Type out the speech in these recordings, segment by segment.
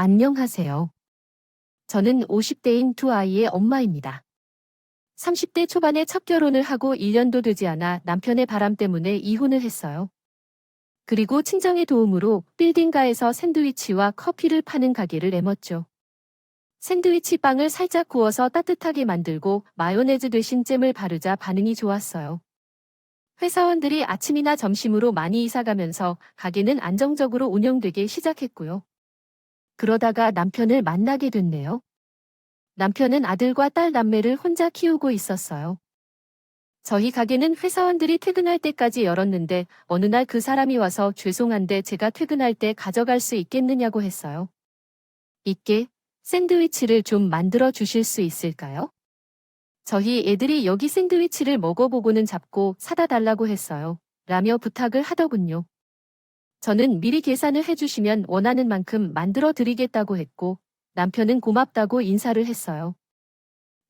안녕하세요. 저는 50대인 두 아이의 엄마입니다. 30대 초반에 첫 결혼을 하고 1년도 되지 않아 남편의 바람 때문에 이혼을 했어요. 그리고 친정의 도움으로 빌딩가에서 샌드위치와 커피를 파는 가게를 내었죠. 샌드위치 빵을 살짝 구워서 따뜻하게 만들고 마요네즈 대신 잼을 바르자 반응이 좋았어요. 회사원들이 아침이나 점심으로 많이 이사가면서 가게는 안정적으로 운영되기 시작했고요. 그러다가 남편을 만나게 됐네요. 남편은 아들과 딸 남매를 혼자 키우고 있었어요. 저희 가게는 회사원들이 퇴근할 때까지 열었는데 어느 날 그 사람이 와서 죄송한데 제가 퇴근할 때 가져갈 수 있겠느냐고 했어요. 있게 샌드위치를 좀 만들어 주실 수 있을까요? 저희 애들이 여기 샌드위치를 먹어보고는 잡고 사다 달라고 했어요. 라며 부탁을 하더군요. 저는 미리 계산을 해주시면 원하는 만큼 만들어 드리겠다고 했고 남편은 고맙다고 인사를 했어요.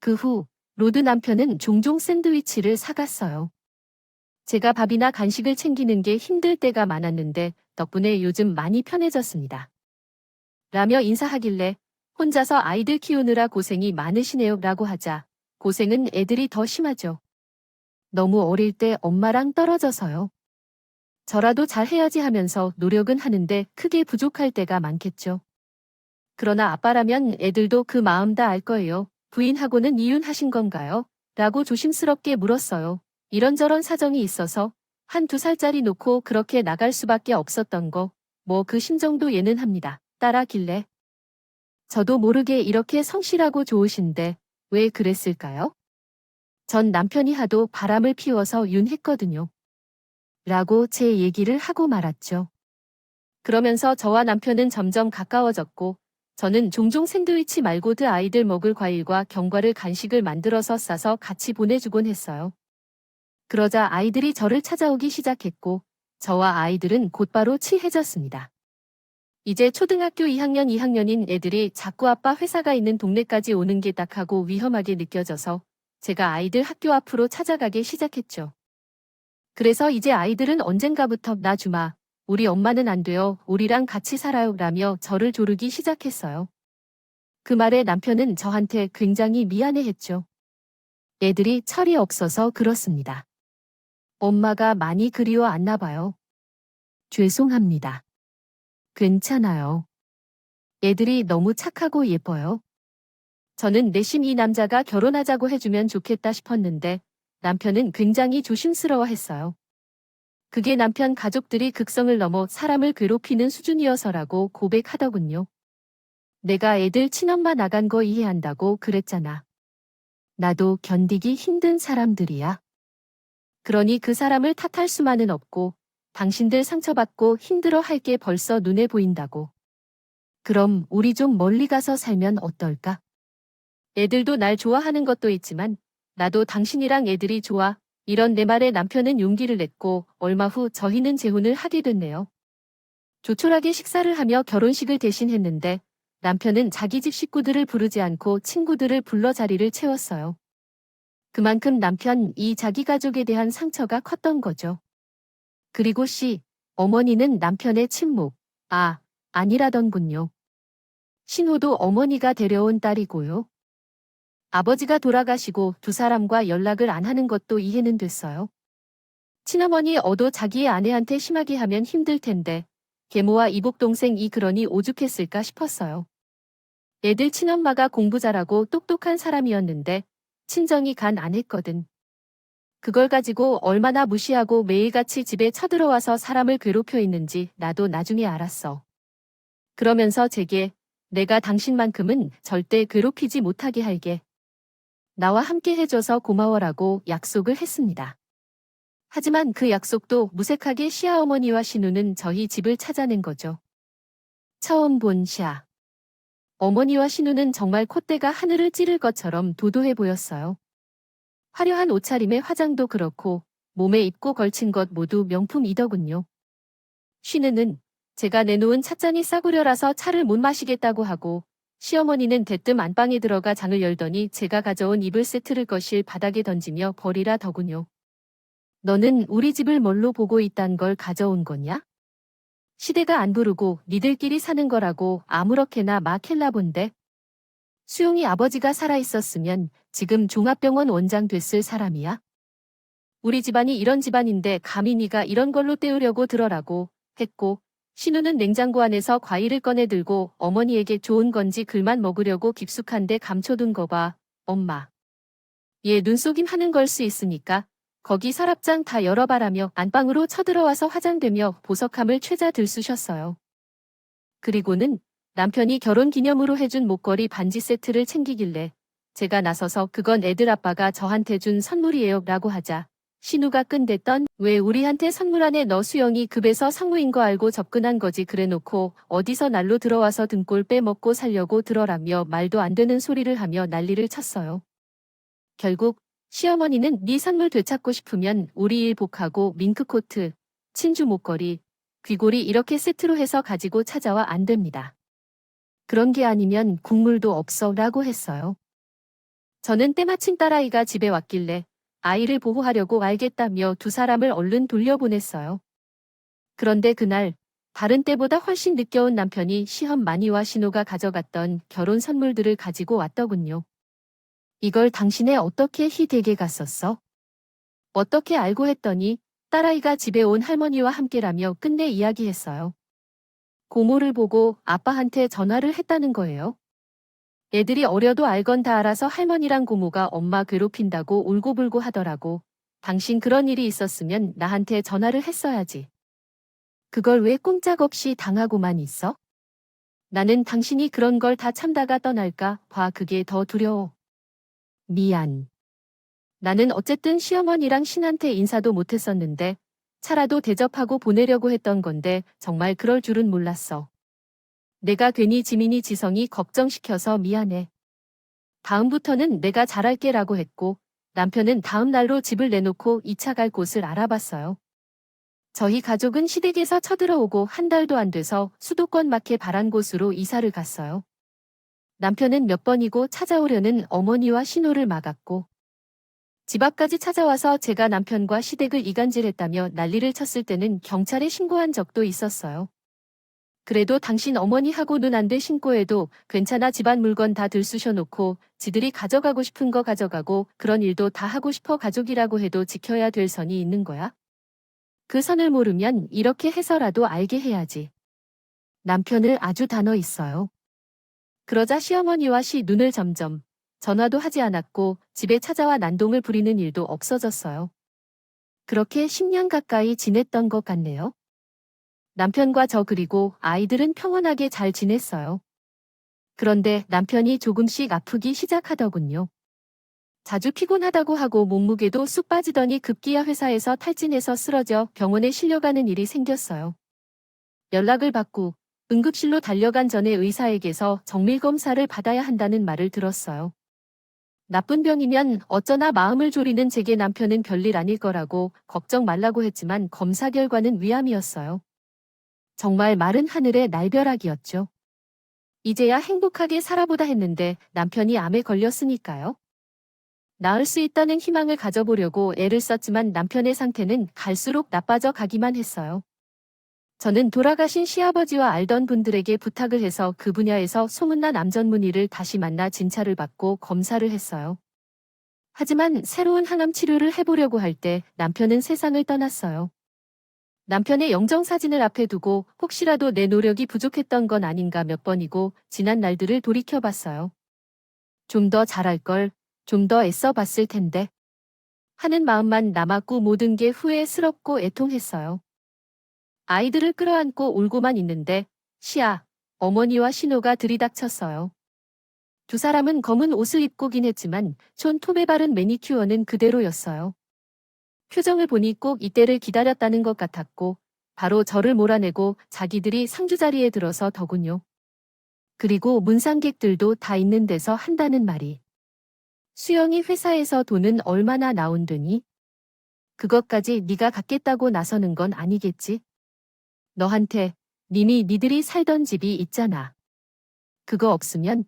그 후 로드 남편은 종종 샌드위치를 사갔어요. 제가 밥이나 간식을 챙기는 게 힘들 때가 많았는데 덕분에 요즘 많이 편해졌습니다. 라며 인사하길래 혼자서 아이들 키우느라 고생이 많으시네요 라고 하자 고생은 애들이 더 심하죠. 너무 어릴 때 엄마랑 떨어져서요. 저라도 잘해야지 하면서 노력은 하는데 크게 부족할 때가 많겠죠. 그러나 아빠라면 애들도 그 마음 다 알 거예요. 부인하고는 이혼하신 건가요? 라고 조심스럽게 물었어요. 이런저런 사정이 있어서 한 2살짜리 놓고 그렇게 나갈 수밖에 없었던 거, 뭐 그 심정도 예는합니다. 따라길래. 저도 모르게 이렇게 성실하고 좋으신데 왜 그랬을까요? 전 남편이 하도 바람을 피워서 윤했거든요. 라고 제 얘기를 하고 말았죠. 그러면서 저와 남편은 점점 가까워졌고 저는 종종 샌드위치 말고도 아이들 먹을 과일과 견과류 간식을 만들어서 싸서 같이 보내주곤 했어요. 그러자 아이들이 저를 찾아오기 시작했고 저와 아이들은 곧바로 친해졌습니다. 이제 초등학교 2학년인 애들이 자꾸 아빠 회사가 있는 동네까지 오는 게 딱하고 위험하게 느껴져서 제가 아이들 학교 앞으로 찾아가기 시작했죠. 그래서 이제 아이들은 언젠가부터 나 주마, 우리 엄마는 안 돼요, 우리랑 같이 살아요 라며 저를 조르기 시작했어요. 그 말에 남편은 저한테 굉장히 미안해했죠. 애들이 철이 없어서 그렇습니다. 엄마가 많이 그리워왔나 봐요. 죄송합니다. 괜찮아요. 애들이 너무 착하고 예뻐요. 저는 내심 이 남자가 결혼하자고 해주면 좋겠다 싶었는데 남편은 굉장히 조심스러워했어요. 그게 남편 가족들이 극성을 넘어 사람을 괴롭히는 수준이어서라고 고백하더군요. 내가 애들 친엄마 나간 거 이해한다고 그랬잖아. 나도 견디기 힘든 사람들이야. 그러니 그 사람을 탓할 수만은 없고 당신들 상처받고 힘들어 할 게 벌써 눈에 보인다고. 그럼 우리 좀 멀리 가서 살면 어떨까? 애들도 날 좋아하는 것도 있지만 나도 당신이랑 애들이 좋아. 이런 내 말에 남편은 용기를 냈고 얼마 후 저희는 재혼을 하게 됐네요. 조촐하게 식사를 하며 결혼식을 대신했는데 남편은 자기 집 식구들을 부르지 않고 친구들을 불러 자리를 채웠어요. 그만큼 남편 이 자기 가족에 대한 상처가 컸던 거죠. 그리고 어머니는 남편의 친목, 아니라던군요. 신호도 어머니가 데려온 딸이고요. 아버지가 돌아가시고 두 사람과 연락을 안 하는 것도 이해는 됐어요. 친어머니 어도 자기의 아내한테 심하게 하면 힘들 텐데 계모와 이복동생이 그러니 오죽했을까 싶었어요. 애들 친엄마가 공부 잘하고 똑똑한 사람이었는데 친정이 간 안 했거든. 그걸 가지고 얼마나 무시하고 매일같이 집에 쳐들어와서 사람을 괴롭혀 있는지 나도 나중에 알았어. 그러면서 제게 내가 당신만큼은 절대 괴롭히지 못하게 할게. 나와 함께 해줘서 고마워라고 약속을 했습니다. 하지만 그 약속도 무색하게 시아어머니와 신우는 저희 집을 찾아낸 거죠. 처음 본 어머니와 신우는 정말 콧대가 하늘을 찌를 것처럼 도도해 보였어요. 화려한 옷차림에 화장도 그렇고 몸에 입고 걸친 것 모두 명품이더군요. 신우는 제가 내놓은 찻잔이 싸구려라서 차를 못 마시겠다고 하고 시어머니는 대뜸 안방에 들어가 장을 열더니 제가 가져온 이불 세트를 거실 바닥에 던지며 버리라더군요. 너는 우리 집을 뭘로 보고 있단 걸 가져온 거냐? 시대가 안 부르고 니들끼리 사는 거라고 아무렇게나 막 헬라본데. 수용이 아버지가 살아있었으면 지금 종합병원 원장 됐을 사람이야. 우리 집안이 이런 집안인데 감히 네가 이런 걸로 때우려고 들어라고 했고, 신우는 냉장고 안에서 과일을 꺼내 들고 어머니에게 좋은 건지 글만 먹으려고 깊숙한데 감춰둔 거 봐, 엄마. 얘 눈속임 하는 걸 수 있으니까 거기 서랍장 다 열어봐라며 안방으로 쳐들어와서 화장되며 보석함을 최자 들쑤셨어요. 그리고는 남편이 결혼 기념으로 해준 목걸이 반지 세트를 챙기길래 제가 나서서 그건 애들 아빠가 저한테 준 선물이에요 라고 하자 신우가 끈댔던 왜 우리한테 선물 안에 너 수영이 급해서 상무인 거 알고 접근한 거지 그래놓고 어디서 날로 들어와서 등골 빼먹고 살려고 들어라며 말도 안 되는 소리를 하며 난리를 쳤어요. 결국 시어머니는 네 선물 되찾고 싶으면 우리 일 복하고 밍크코트, 친주 목걸이, 귀걸이 이렇게 세트로 해서 가지고 찾아와 안 됩니다. 그런 게 아니면 국물도 없어 라고 했어요. 저는 때마침 딸아이가 집에 왔길래 아이를 보호하려고 알겠다며 두 사람을 얼른 돌려보냈어요. 그런데 그날 다른 때보다 훨씬 늦게 온 남편이 시험 마니와 신우가 가져갔던 결혼 선물들을 가지고 왔더군요. 이걸 당신애 어떻게 희되게 갔었어? 어떻게 알고 했더니 딸아이가 집에 온 할머니와 함께라며 끝내 이야기했어요. 고모를 보고 아빠한테 전화를 했다는 거예요. 애들이 어려도 알건 다 알아서 할머니랑 고모가 엄마 괴롭힌다고 울고불고 하더라고. 당신 그런 일이 있었으면 나한테 전화를 했어야지. 그걸 왜 꼼짝없이 당하고만 있어? 나는 당신이 그런 걸 다 참다가 떠날까 봐 그게 더 두려워. 미안. 나는 어쨌든 시어머니랑 신한테 인사도 못했었는데 차라도 대접하고 보내려고 했던 건데 정말 그럴 줄은 몰랐어. 내가 괜히 지민이 지성이 걱정시켜서 미안해. 다음부터는 내가 잘할게 라고 했고 남편은 다음 날로 집을 내놓고 2차 갈 곳을 알아봤어요. 저희 가족은 시댁에서 쳐들어오고 한 달도 안 돼서 수도권 마켓 바란 곳으로 이사를 갔어요. 남편은 몇 번이고 찾아오려는 어머니와 신호를 막았고 집 앞까지 찾아와서 제가 남편과 시댁을 이간질했다며 난리를 쳤을 때는 경찰에 신고한 적도 있었어요. 그래도 당신 어머니하고 눈 안 돼 신고해도 괜찮아 집안 물건 다 들쑤셔놓고 지들이 가져가고 싶은 거 가져가고 그런 일도 다 하고 싶어 가족이라고 해도 지켜야 될 선이 있는 거야? 그 선을 모르면 이렇게 해서라도 알게 해야지. 남편을 아주 단어 있어요. 그러자 시어머니와 눈을 점점 전화도 하지 않았고 집에 찾아와 난동을 부리는 일도 없어졌어요. 그렇게 10년 가까이 지냈던 것 같네요. 남편과 저 그리고 아이들은 평온하게 잘 지냈어요. 그런데 남편이 조금씩 아프기 시작하더군요. 자주 피곤하다고 하고 몸무게도 쑥 빠지더니 급기야 회사에서 탈진해서 쓰러져 병원에 실려가는 일이 생겼어요. 연락을 받고 응급실로 달려간 전에 의사에게서 정밀검사를 받아야 한다는 말을 들었어요. 나쁜 병이면 어쩌나 마음을 졸이는 제게 남편은 별일 아닐 거라고 걱정 말라고 했지만 검사 결과는 위암이었어요. 정말 마른 하늘의 날벼락이었죠. 이제야 행복하게 살아보다 했는데 남편이 암에 걸렸으니까요. 나을 수 있다는 희망을 가져보려고 애를 썼지만 남편의 상태는 갈수록 나빠져 가기만 했어요. 저는 돌아가신 시아버지와 알던 분들에게 부탁을 해서 그 분야에서 소문난 암 전문의를 다시 만나 진찰을 받고 검사를 했어요. 하지만 새로운 항암 치료를 해보려고 할 때 남편은 세상을 떠났어요. 남편의 영정사진을 앞에 두고 혹시라도 내 노력이 부족했던 건 아닌가 몇 번이고 지난 날들을 돌이켜봤어요. 좀 더 잘할 걸, 좀 더 애써봤을 텐데 하는 마음만 남았고 모든 게 후회스럽고 애통했어요. 아이들을 끌어안고 울고만 있는데 시아, 어머니와 신호가 들이닥쳤어요. 두 사람은 검은 옷을 입고긴 했지만 손톱에 바른 매니큐어는 그대로였어요. 표정을 보니 꼭 이때를 기다렸다는 것 같았고 바로 저를 몰아내고 자기들이 상주 자리에 들어서 더군요. 그리고 문상객들도 다 있는 데서 한다는 말이. 수영이 회사에서 돈은 얼마나 나온드니? 그것까지 네가 갖겠다고 나서는 건 아니겠지? 너한테 님이 니들이 살던 집이 있잖아. 그거 없으면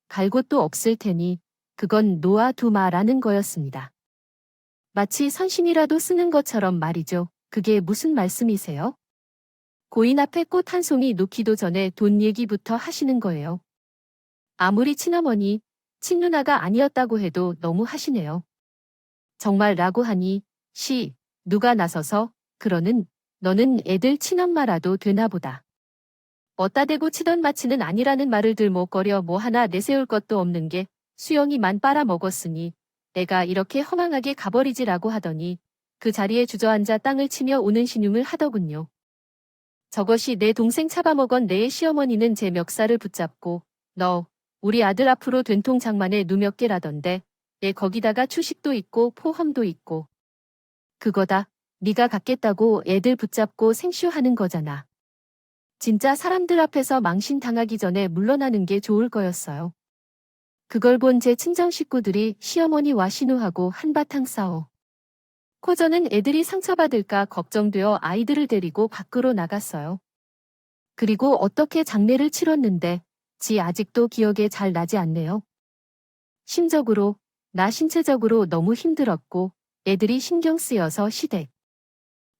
갈 곳도 없을 테니 그건 놓아두마라는 거였습니다. 마치 선심이라도 쓰는 것처럼 말이죠. 그게 무슨 말씀이세요? 고인 앞에 꽃 한 송이 놓기도 전에 돈 얘기부터 하시는 거예요. 아무리 친어머니, 친누나가 아니었다고 해도 너무 하시네요. 정말 라고 하니, 누가 나서서, 그러는, 너는 애들 친엄마라도 되나 보다. 어따 대고 치던 마치는 아니라는 말을 들먹거려 뭐 하나 내세울 것도 없는 게 수영이만 빨아먹었으니 내가 이렇게 허망하게 가버리지라고 하더니 그 자리에 주저앉아 땅을 치며 우는 신용을 하더군요. 저것이 내 동생 잡아먹은 내의 시어머니는 제 멱살을 붙잡고 너 우리 아들 앞으로 된통 장만에 누 몇 개라던데 얘 거기다가 추식도 있고 포함도 있고 그거다 네가 갖겠다고 애들 붙잡고 생쇼하는 거잖아. 진짜 사람들 앞에서 망신당하기 전에 물러나는 게 좋을 거였어요. 그걸 본 제 친정 식구들이 시어머니와 신우하고 한바탕 싸워. 코저는 애들이 상처받을까 걱정되어 아이들을 데리고 밖으로 나갔어요. 그리고 어떻게 장례를 치렀는데 지 아직도 기억에 잘 나지 않네요. 심적으로, 나 신체적으로 너무 힘들었고 애들이 신경 쓰여서 시댁.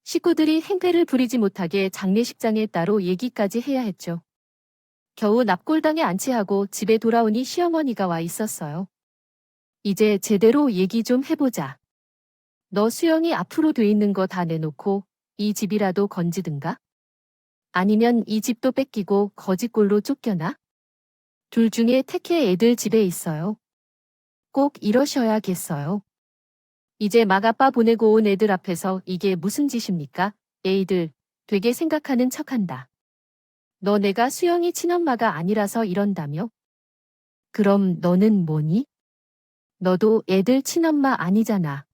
식구들이 행패를 부리지 못하게 장례식장에 따로 얘기까지 해야 했죠. 겨우 납골당에 안치하고 집에 돌아오니 시어머니가 와 있었어요. 이제 제대로 얘기 좀 해보자. 너 수영이 앞으로 돼 있는 거 다 내놓고 이 집이라도 건지든가? 아니면 이 집도 뺏기고 거지꼴로 쫓겨나? 둘 중에 택해 애들 집에 있어요. 꼭 이러셔야겠어요. 이제 맏아빠 보내고 온 애들 앞에서 이게 무슨 짓입니까? 애들, 되게 생각하는 척한다. 너 내가 수영이 친엄마가 아니라서 이런다며? 그럼 너는 뭐니? 너도 애들 친엄마 아니잖아.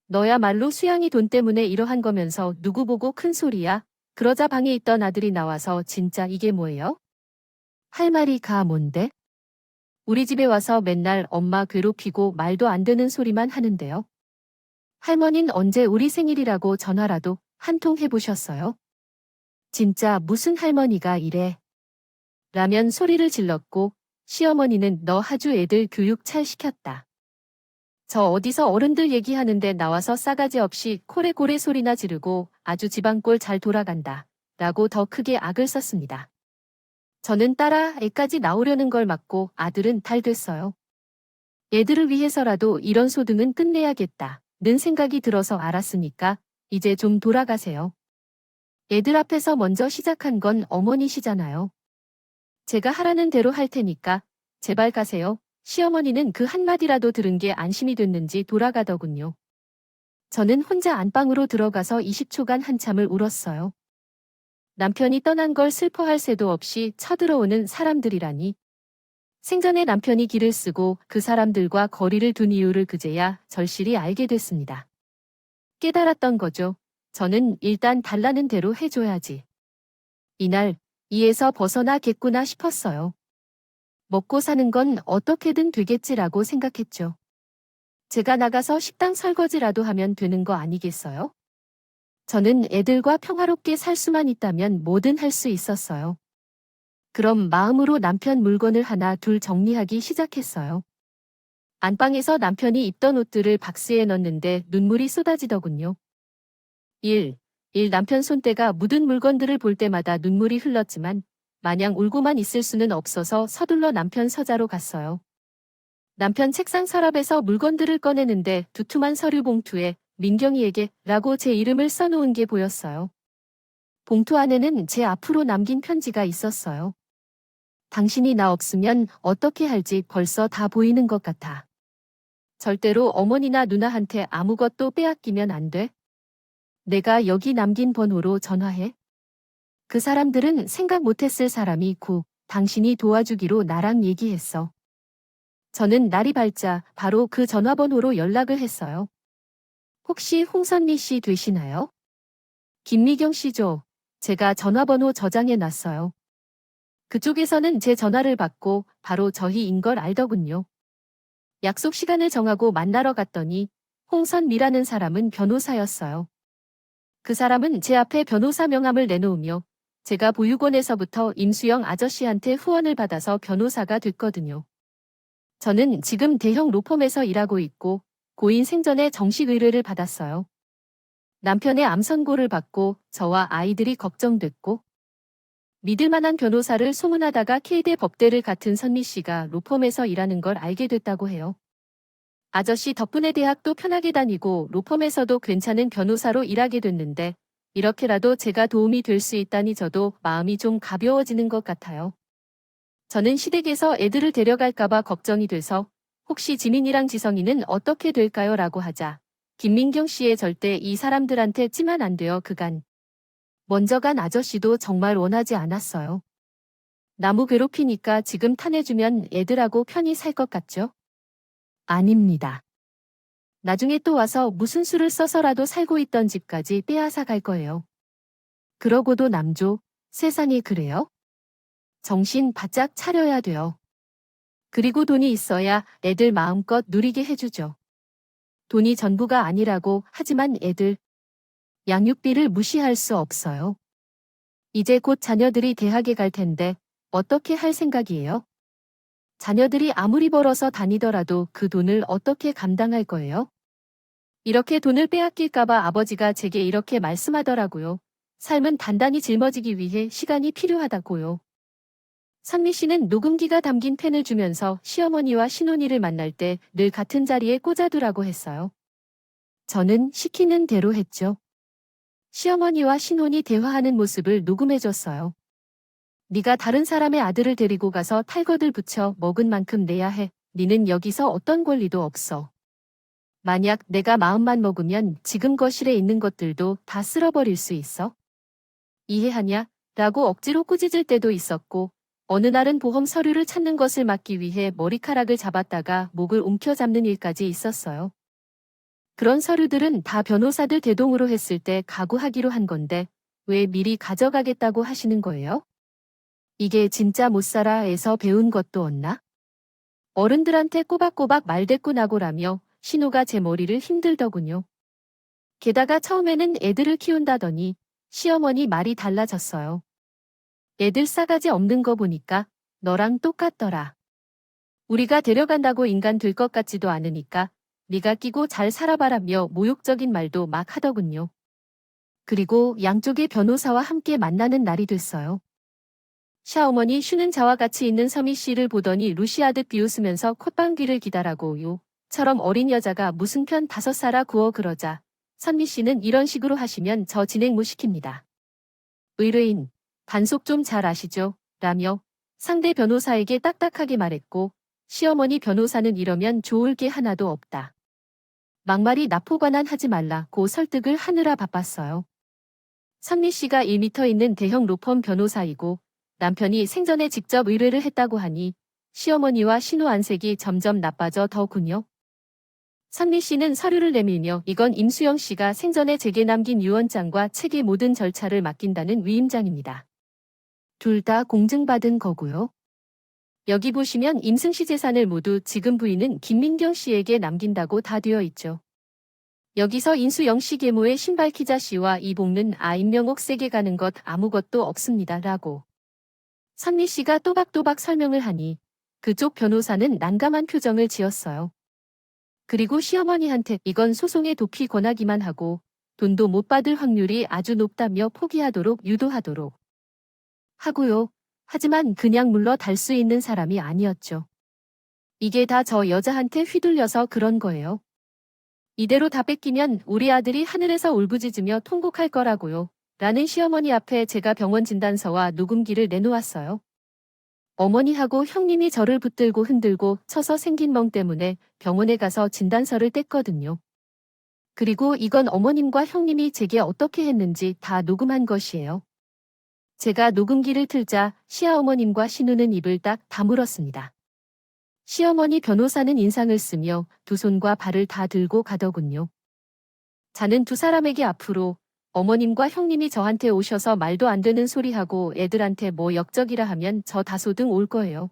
너야말로 수영이 돈 때문에 이러한 거면서 누구 보고 큰 소리야? 그러자 방에 있던 아들이 나와서 진짜 이게 뭐예요? 할 말이가 뭔데? 우리 집에 와서 맨날 엄마 괴롭히고 말도 안 되는 소리만 하는데요. 할머니는 언제 우리 생일이라고 전화라도 한 통 해보셨어요? 진짜 무슨 할머니가 이래. 라면 소리를 질렀고 시어머니는 너 아주 애들 교육 잘 시켰다. 저 어디서 어른들 얘기하는데 나와서 싸가지 없이 코레고레 소리나 지르고 아주 집안꼴 잘 돌아간다. 라고 더 크게 악을 썼습니다. 저는 따라 애까지 나오려는 걸 막고 아들은 달 됐어요. 애들을 위해서라도 이런 소등은 끝내야겠다. 는 생각이 들어서 알았으니까 이제 좀 돌아가세요. 애들 앞에서 먼저 시작한 건 어머니시잖아요. 제가 하라는 대로 할 테니까 제발 가세요. 시어머니는 그 한마디라도 들은 게 안심이 됐는지 돌아가더군요. 저는 혼자 안방으로 들어가서 20초간 한참을 울었어요. 남편이 떠난 걸 슬퍼할 새도 없이 쳐들어오는 사람들이라니. 생전에 남편이 길을 쓰고 그 사람들과 거리를 둔 이유를 그제야 절실히 알게 됐습니다. 깨달았던 거죠. 저는 일단 달라는 대로 해줘야지. 이날 이에서 벗어나겠구나 싶었어요. 먹고 사는 건 어떻게든 되겠지라고 생각했죠. 제가 나가서 식당 설거지라도 하면 되는 거 아니겠어요? 저는 애들과 평화롭게 살 수만 있다면 뭐든 할 수 있었어요. 그럼 마음으로 남편 물건을 하나 둘 정리하기 시작했어요. 안방에서 남편이 입던 옷들을 박스에 넣는데 눈물이 쏟아지더군요. 1. 남편 손때가 묻은 물건들을 볼 때마다 눈물이 흘렀지만 마냥 울고만 있을 수는 없어서 서둘러 남편 서자로 갔어요. 남편 책상 서랍에서 물건들을 꺼내는데 두툼한 서류 봉투에 민경이에게 라고 제 이름을 써놓은 게 보였어요. 봉투 안에는 제 앞으로 남긴 편지가 있었어요. 당신이 나 없으면 어떻게 할지 벌써 다 보이는 것 같아. 절대로 어머니나 누나한테 아무것도 빼앗기면 안 돼. 내가 여기 남긴 번호로 전화해. 그 사람들은 생각 못했을 사람이 당신이 도와주기로 나랑 얘기했어. 저는 날이 밝자 바로 그 전화번호로 연락을 했어요. 혹시 홍선미 씨 되시나요? 김미경 씨죠. 제가 전화번호 저장해 놨어요. 그쪽에서는 제 전화를 받고 바로 저희인 걸 알더군요. 약속 시간을 정하고 만나러 갔더니 홍선미라는 사람은 변호사였어요. 그 사람은 제 앞에 변호사 명함을 내놓으며 제가 보육원에서부터 임수영 아저씨한테 후원을 받아서 변호사가 됐거든요. 저는 지금 대형 로펌에서 일하고 있고 고인 생전에 정식 의뢰를 받았어요. 남편의 암 선고를 받고 저와 아이들이 걱정됐고 믿을 만한 변호사를 소문하다가 K대 법대를 같은 선미 씨가 로펌에서 일하는 걸 알게 됐다고 해요. 아저씨 덕분에 대학도 편하게 다니고 로펌에서도 괜찮은 변호사로 일하게 됐는데 이렇게라도 제가 도움이 될 수 있다니 저도 마음이 좀 가벼워지는 것 같아요. 저는 시댁에서 애들을 데려갈까봐 걱정이 돼서 혹시 지민이랑 지성이는 어떻게 될까요? 라고 하자 김민경 씨의 절대 이 사람들한테 찌면 안 돼요. 그간 먼저 간 아저씨도 정말 원하지 않았어요. 나무 괴롭히니까 지금 타내주면 애들하고 편히 살 것 같죠? 아닙니다. 나중에 또 와서 무슨 수를 써서라도 살고 있던 집까지 빼앗아 갈 거예요. 그러고도 남조, 세상이 그래요? 정신 바짝 차려야 돼요. 그리고 돈이 있어야 애들 마음껏 누리게 해주죠. 돈이 전부가 아니라고 하지만 애들 양육비를 무시할 수 없어요. 이제 곧 자녀들이 대학에 갈 텐데 어떻게 할 생각이에요? 자녀들이 아무리 벌어서 다니더라도 그 돈을 어떻게 감당할 거예요? 이렇게 돈을 빼앗길까봐 아버지가 제게 이렇게 말씀하더라고요. 삶은 단단히 짊어지기 위해 시간이 필요하다고요. 선미 씨는 녹음기가 담긴 펜을 주면서 시어머니와 신혼이를 만날 때 늘 같은 자리에 꽂아두라고 했어요. 저는 시키는 대로 했죠. 시어머니와 신혼이 대화하는 모습을 녹음해줬어요. 네가 다른 사람의 아들을 데리고 가서 탈거들 붙여 먹은 만큼 내야 해. 니는 여기서 어떤 권리도 없어. 만약 내가 마음만 먹으면 지금 거실에 있는 것들도 다 쓸어버릴 수 있어. 이해하냐? 라고 억지로 꾸짖을 때도 있었고 어느 날은 보험 서류를 찾는 것을 막기 위해 머리카락을 잡았다가 목을 움켜잡는 일까지 있었어요. 그런 서류들은 다 변호사들 대동으로 했을 때 각오하기로 한 건데 왜 미리 가져가겠다고 하시는 거예요? 이게 진짜 못 살아에서 배운 것도 없나? 어른들한테 꼬박꼬박 말대꾸나고라며 신호가 제 머리를 힘들더군요. 게다가 처음에는 애들을 키운다더니 시어머니 말이 달라졌어요. 애들 싸가지 없는 거 보니까 너랑 똑같더라. 우리가 데려간다고 인간 될 것 같지도 않으니까 네가 끼고 잘 살아봐라며 모욕적인 말도 막 하더군요. 그리고 양쪽의 변호사와 함께 만나는 날이 됐어요. 시어머니 쉬는 자와 같이 있는 서미 씨를 보더니 루시아듯 비웃으면서 콧방귀를 기다라고요. 처럼 어린 여자가 무슨 편 5살아 구어 그러자 선미 씨는 이런 식으로 하시면 저 진행 못 시킵니다. 의뢰인, 단속 좀 잘 아시죠? 라며 상대 변호사에게 딱딱하게 말했고 시어머니 변호사는 이러면 좋을 게 하나도 없다. 막말이 나포관한 하지 말라고 설득을 하느라 바빴어요. 선미 씨가 1m 있는 대형 로펌 변호사이고 남편이 생전에 직접 의뢰를 했다고 하니 시어머니와 신호 안색이 점점 나빠져 더군요. 선미 씨는 서류를 내밀며 이건 임수영 씨가 생전에 제게 남긴 유언장과 책의 모든 절차를 맡긴다는 위임장입니다. 둘 다 공증받은 거고요. 여기 보시면 임승 씨 재산을 모두 지금 부인은 김민경 씨에게 남긴다고 다 되어 있죠. 여기서 인수영 씨 계모의 신발 키자 씨와 이복는 임명옥 세게 가는 것 아무것도 없습니다. 라고. 선미 씨가 또박또박 설명을 하니 그쪽 변호사는 난감한 표정을 지었어요. 그리고 시어머니한테 이건 소송의 도피 권하기만 하고 돈도 못 받을 확률이 아주 높다며 포기하도록 유도하도록 하고요. 하지만 그냥 물러달 수 있는 사람이 아니었죠. 이게 다 저 여자한테 휘둘려서 그런 거예요. 이대로 다 뺏기면 우리 아들이 하늘에서 울부짖으며 통곡할 거라고요. 라는 시어머니 앞에 제가 병원 진단서와 녹음기를 내놓았어요. 어머니하고 형님이 저를 붙들고 흔들고 쳐서 생긴 멍 때문에 병원에 가서 진단서를 뗐거든요. 그리고 이건 어머님과 형님이 제게 어떻게 했는지 다 녹음한 것이에요. 제가 녹음기를 틀자 시아어머님과 신우는 입을 딱 다물었습니다. 시어머니 변호사는 인상을 쓰며 두 손과 발을 다 들고 가더군요. 자는 두 사람에게 앞으로 어머님과 형님이 저한테 오셔서 말도 안 되는 소리하고 애들한테 뭐 역적이라 하면 저 다소등 올 거예요.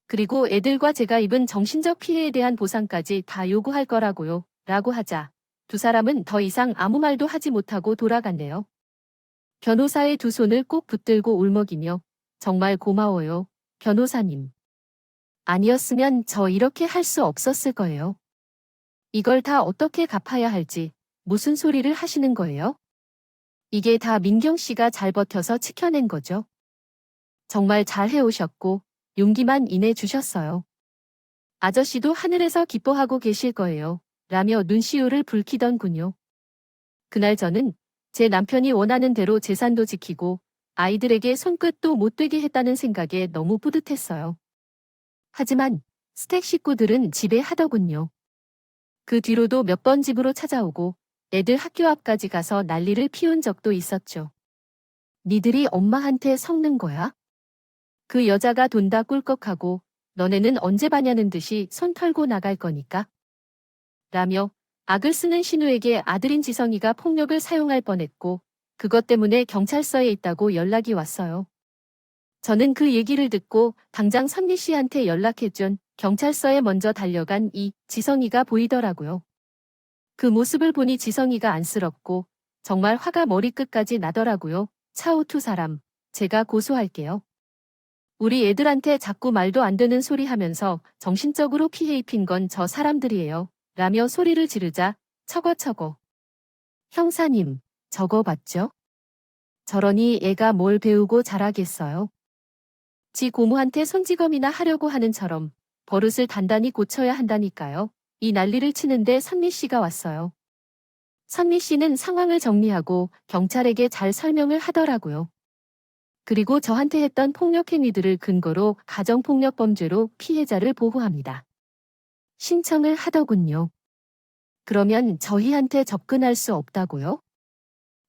그리고 애들과 제가 입은 정신적 피해에 대한 보상까지 다 요구할 거라고요. 라고 하자 두 사람은 더 이상 아무 말도 하지 못하고 돌아갔네요. 변호사의 두 손을 꼭 붙들고 울먹이며 정말 고마워요, 변호사님. 아니었으면 저 이렇게 할 수 없었을 거예요. 이걸 다 어떻게 갚아야 할지 무슨 소리를 하시는 거예요? 이게 다 민경 씨가 잘 버텨서 지켜낸 거죠. 정말 잘 해오셨고 용기만 인해 주셨어요. 아저씨도 하늘에서 기뻐하고 계실 거예요. 라며 눈시울을 붉히던군요. 그날 저는 제 남편이 원하는 대로 재산도 지키고 아이들에게 손끝도 못 대게 했다는 생각에 너무 뿌듯했어요. 하지만 스택 식구들은 지배하더군요. 그 뒤로도 몇 번 집으로 찾아오고 애들 학교 앞까지 가서 난리를 피운 적도 있었죠. 니들이 엄마한테 섞는 거야? 그 여자가 돈 다 꿀꺽하고 너네는 언제 바냐는 듯이 손 털고 나갈 거니까. 라며 악을 쓰는 신우에게 아들인 지성이가 폭력을 사용할 뻔했고 그것 때문에 경찰서에 있다고 연락이 왔어요. 저는 그 얘기를 듣고 당장 선미 씨한테 연락해준 경찰서에 먼저 달려간 이 지성이가 보이더라고요. 그 모습을 보니 지성이가 안쓰럽고 정말 화가 머리끝까지 나더라고요. 차오 두 사람, 제가 고소할게요. 우리 애들한테 자꾸 말도 안 되는 소리 하면서 정신적으로 피해 입힌 건 저 사람들이에요. 라며 소리를 지르자 처거처거. 형사님, 저거 봤죠? 저러니 애가 뭘 배우고 자라겠어요. 지 고모한테 손찌검이나 하려고 하는처럼 버릇을 단단히 고쳐야 한다니까요. 이 난리를 치는데 선미 씨가 왔어요. 선미 씨는 상황을 정리하고 경찰에게 잘 설명을 하더라고요. 그리고 저한테 했던 폭력 행위들을 근거로 가정폭력범죄로 피해자를 보호합니다. 신청을 하더군요. 그러면 저희한테 접근할 수 없다고요?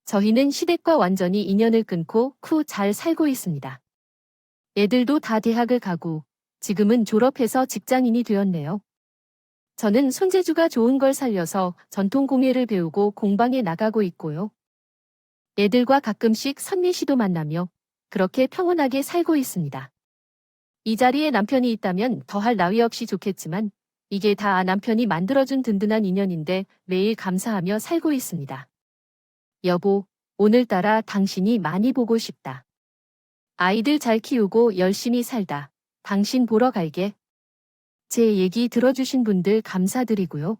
저희는 시댁과 완전히 인연을 끊고 잘 살고 있습니다. 애들도 다 대학을 가고 지금은 졸업해서 직장인이 되었네요. 저는 손재주가 좋은 걸 살려서 전통공예를 배우고 공방에 나가고 있고요. 애들과 가끔씩 선미 씨도 만나며 그렇게 평온하게 살고 있습니다. 이 자리에 남편이 있다면 더할 나위 없이 좋겠지만 이게 다 남편이 만들어준 든든한 인연인데 매일 감사하며 살고 있습니다. 여보, 오늘따라 당신이 많이 보고 싶다. 아이들 잘 키우고 열심히 살다. 당신 보러 갈게. 제 얘기 들어주신 분들 감사드리고요.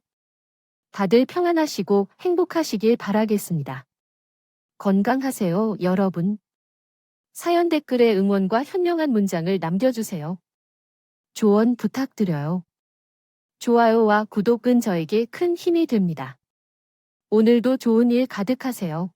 다들 평안하시고 행복하시길 바라겠습니다. 건강하세요, 여러분. 사연 댓글에 응원과 현명한 문장을 남겨주세요. 조언 부탁드려요. 좋아요와 구독은 저에게 큰 힘이 됩니다. 오늘도 좋은 일 가득하세요.